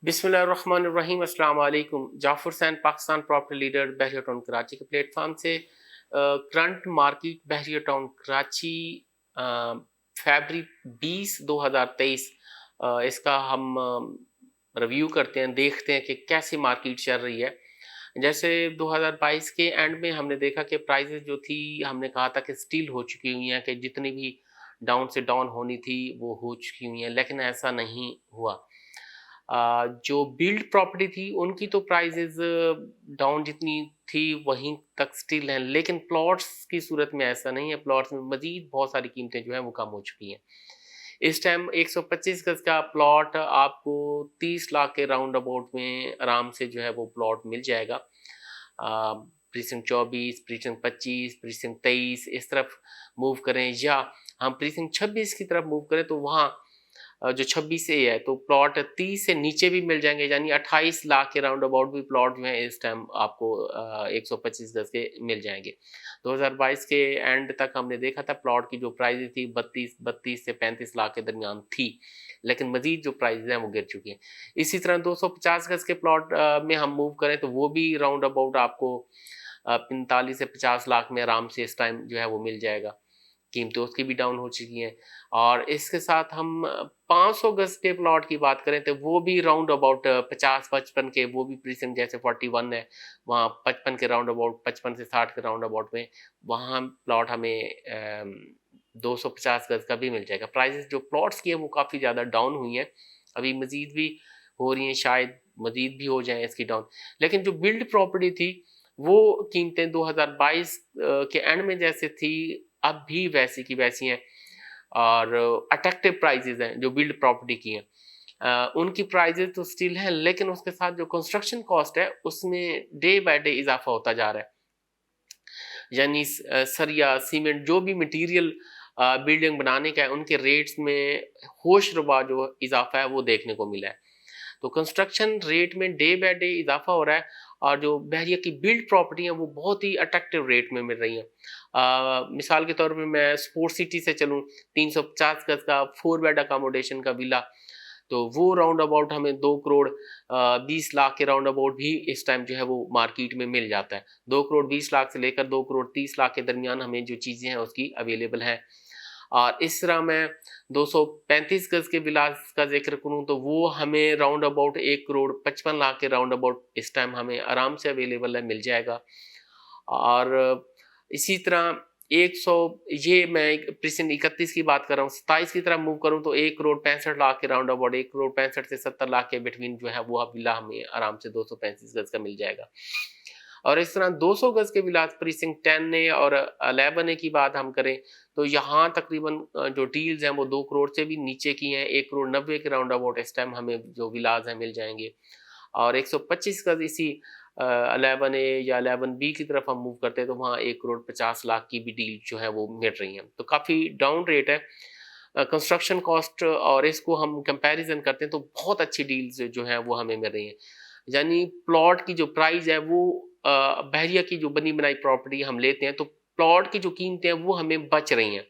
बिस्मिल्लाहिर्रहमानिर्रहीम, अस्सलाम वालेकुम। Jafar Sain, Pakistan property leader, Bahria town Karachi के प्लेटफॉर्म से current market Bahria town Karachi फरवरी 20 2023 इसका हम रिव्यू करते हैं, देखते हैं कि कैसी मार्केट चल रही है। जैसे 2022 के एंड में हमने देखा कि प्राइसेस जो थी, हमने कहा था कि स्टील हो चुकी हुई हैं, कि जितनी भी डाउन से डाउन होनी थी वो हो चुकी हुई हैं, लेकिन ऐसा नहीं हुआ। जो बिल्ड प्रॉपर्टी थी उनकी तो प्राइजेज डाउन जितनी थी वहीं तक स्टिल हैं, लेकिन प्लॉट्स की सूरत में ऐसा नहीं है। प्लॉट्स में मजीद बहुत सारी कीमतें जो हैं वो कम हो चुकी हैं। इस टाइम 125 गज का प्लॉट आपको 30 लाख के राउंड अबाउट में आराम से जो है वो प्लॉट मिल जाएगा। प्रीसिंग 24, प्रीसिंग 25, प्रीसिंग 23 इस तरफ मूव करें, या हम प्रीसिंग 26 की तरफ मूव करें तो वहाँ जो 26 ए है तो प्लॉट 30 से नीचे भी मिल जाएंगे, यानी 28 लाख के राउंड अबाउट भी प्लॉट जो है इस टाइम आपको 125 गज के मिल जाएंगे। 2022 के एंड तक हमने देखा था प्लॉट की जो प्राइस थी 32 से 35 लाख के दरमियान थी, लेकिन मजीद जो प्राइस हैं वो गिर चुकी हैं। इसी तरह 250 गज के प्लॉट में हम मूव करें तो वो भी राउंड अबाउट आपको 45 से 50 लाख में आराम से इस टाइम जो है वो मिल जाएगा। कीमतें उसकी भी डाउन हो चुकी हैं। और इसके साथ हम 500 गज के प्लॉट की बात करें तो वो भी राउंड अबाउट 50-55 के, वो भी प्रीसिंग जैसे 41 है वहाँ 55 के राउंड अबाउट, 55 से 60 के राउंड अबाउट में वहाँ प्लॉट हमें 250 गज का भी मिल जाएगा। प्राइसेस जो प्लॉट्स की है वो काफ़ी ज़्यादा डाउन हुई हैं, अभी मजीद भी हो रही हैं, शायद मजीद भी हो जाए इसकी डाउन। लेकिन जो बिल्ड प्रॉपर्टी थी वो कीमतें 2022 के एंड में जैसे थी अब भी वैसी की वैसी हैं, और अट्रैक्टिव प्राइजेज हैं जो बिल्ड प्रॉपर्टी की हैं। उनकी प्राइजेज तो स्टिल हैं, लेकिन उसके साथ जो कंस्ट्रक्शन कॉस्ट है उसमें डे बाय डे इजाफा होता जा रहा है। यानी सरिया, सीमेंट, जो भी मटेरियल बिल्डिंग बनाने का है उनके रेट्स में होश रुबा जो इजाफा है वो देखने को मिला है। तो कंस्ट्रक्शन रेट में डे बाय डे इजाफा हो रहा है, और जो बहरिया की बिल्ड प्रॉपर्टी है वो बहुत ही अट्रैक्टिव रेट में मिल रही हैं। मिसाल के तौर पे मैं स्पोर्ट सिटी से चलूँ, 350 गज का 4 बेड अकोमोडेशन का विला, तो वो राउंड अबाउट हमें 2 करोड़ 20 लाख के राउंड अबाउट भी इस टाइम जो है वो मार्केट में मिल जाता है। 2 करोड़ 20 लाख से लेकर 2 करोड़ 30 लाख के दरमियान हमें जो चीज़ें हैं उसकी अवेलेबल हैं। और इस तरह मैं 235 गज के विलास का जिक्र करूं तो वो हमें राउंड अबाउट 1 करोड़ 55 लाख के राउंड अबाउट इस टाइम हमें आराम से अवेलेबल है, मिल जाएगा। और इसी तरह 100, ये मैं प्रीसिंग 31 की बात कर रहा हूँ, 27 की तरफ मूव करूँ तो 1 करोड़ 65 लाख के राउंड अबाउट, 1 करोड़ 65 से 70 लाख के बिटवीन जो है वो विला हमें आराम से 235 गज का मिल जाएगा। और इस तरह 200 गज के विला प्रीसिंग 10 ए और 11 ए की बात हम करें तो यहाँ तकरीबन जो डील्स हैं वो 2 करोड़ से भी नीचे की हैं, 1 करोड़ 90 के राउंड अबाउट इस टाइम हमें जो विलाज हैं मिल जाएंगे। और 125 गज इसी 11 ए या 11 बी की तरफ हम मूव करते हैं तो वहाँ 1 करोड़ 50 लाख की भी डील जो है वो मिल रही हैं, तो काफ़ी डाउन रेट है। कंस्ट्रक्शन कॉस्ट और इसको हम कंपैरिजन करते हैं तो बहुत अच्छी डील्स जो हैं वो हमें मिल रही हैं। यानी प्लॉट की जो प्राइस है वो बहरिया की जो बनी बनाई प्रॉपर्टी हम लेते हैं तो प्लॉट की जो कीमतें हैं वो हमें बच रही हैं।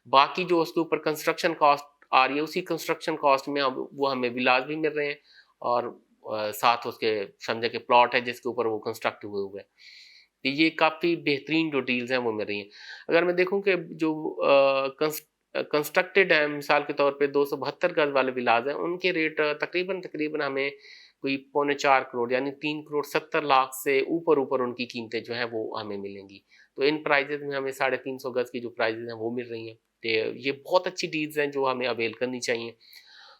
बाकी जो उसके ऊपर कंस्ट्रक्शन कॉस्ट आ रही है उसी कंस्ट्रक्शन कॉस्ट में वो हमें विलाज भी मिल रहे हैं, और साथ उसके समझे के प्लॉट है जिसके ऊपर वो कंस्ट्रक्ट हुए हुए हैं। तो ये काफ़ी बेहतरीन जो डील्स हैं वो मिल रही हैं। अगर मैं देखूं कि जो कंस्ट्रक्टेड है, मिसाल के तौर पे 272 गज वाले विलाज हैं उनके रेट तकरीबन तकरीबन हमें कोई 3.25 करोड़ यानी 3 करोड़ 70 लाख से ऊपर ऊपर उनकी कीमतें जो हैं वो हमें मिलेंगी। तो इन प्राइजेज में हमें 350 गज की जो प्राइजेज हैं वो मिल रही हैं। तो ये बहुत अच्छी डील्स हैं जो हमें अवेल करनी चाहिए।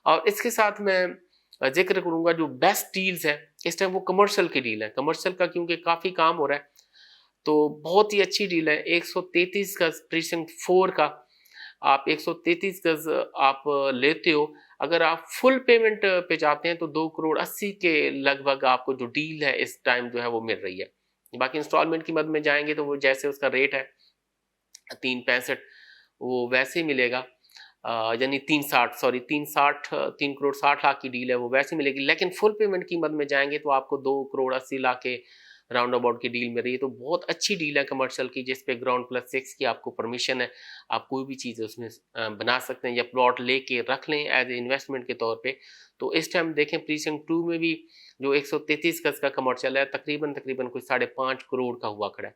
और इसके साथ मैं जिक्र करूंगा जो बेस्ट डील्स हैं इस टाइम वो कमर्शियल की डील है। कमर्शियल का क्योंकि काफ़ी काम हो रहा है तो बहुत ही अच्छी डील है। 133 गज प्रीसिंक्ट 4 का आप 133 गज आप लेते हो, अगर आप फुल पेमेंट पे जाते हैं तो 2 करोड़ 80 के लगभग आपको जो डील है इस टाइम जो है वो मिल रही है। बाकी इंस्टॉलमेंट की मद में जाएंगे तो वो जैसे उसका रेट है 365 वो वैसे ही मिलेगा। यानी 360 सॉरी 360 3 करोड़ 60 लाख की डील है वो वैसे मिलेगी, लेकिन फुल पेमेंट की मद में जाएंगे तो आपको 2 करोड़ 80 लाख के राउंड अबाउट की डील मिल रही है, तो बहुत अच्छी डील है कमर्शियल की, जिस पे ग्राउंड प्लस 6 की आपको परमिशन है, आप कोई भी चीज़ उसमें बना सकते हैं या प्लॉट लेके रख लें एज ए इन्वेस्टमेंट के तौर पे। तो इस टाइम देखें प्रीसिंक्ट 2 में भी जो 133 गज का कमर्शियल है, तकरीबन तकरीबन कोई 5.5 करोड़ का हुआ खड़ा है,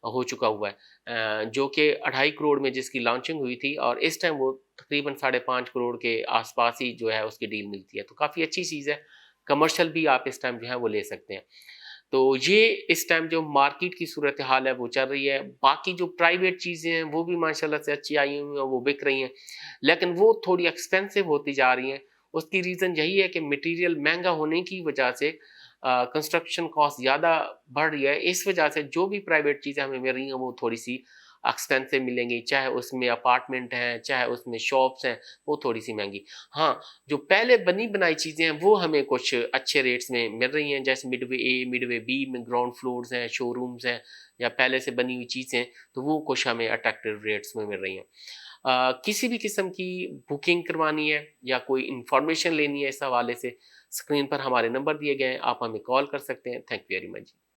हो चुका हुआ है, जो कि 2.5 करोड़ में जिसकी लॉन्चिंग हुई थी, और इस टाइम वो तकरीबन 5.5 करोड़ के आसपास ही जो है उसकी डील मिलती है। तो काफ़ी अच्छी चीज़ है, कमर्शियल भी आप इस टाइम जो है वो ले सकते हैं। तो ये इस टाइम जो मार्केट की सूरत हाल है वो चल रही है। बाकी जो प्राइवेट चीज़ें हैं वो भी माशाल्लाह से अच्छी आई हुई हैं, वो बिक रही हैं, लेकिन वो थोड़ी एक्सपेंसिव होती जा रही हैं। उसकी रीज़न यही है कि मटेरियल महंगा होने की वजह से कंस्ट्रक्शन कॉस्ट ज़्यादा बढ़ रही है। इस वजह से जो भी प्राइवेट चीज़ें हमें मिल रही हैं वो थोड़ी-सी एक्सपेंसिव मिलेंगी, चाहे उसमें अपार्टमेंट हैं, चाहे उसमें शॉप्स हैं, वो थोड़ी-सी महँगी। हाँ, जो पहले बनी-बनाई चीज़ें हैं वो हमें कुछ अच्छे रेट्स में मिल रही हैं, जैसे मिडवे ए, मिडवे बी में ग्राउंड फ्लोर्स हैं, शोरूम्स हैं, या पहले से बनी हुई चीज़ें, तो वो कुछ हमें अट्रैक्टिव रेट्स में मिल रही हैं। किसी भी किस्म की बुकिंग करवानी है या कोई इन्फॉर्मेशन लेनी है इस हवाले से, स्क्रीन पर हमारे नंबर दिए गए हैं, आप हमें कॉल कर सकते हैं। Thank you very much.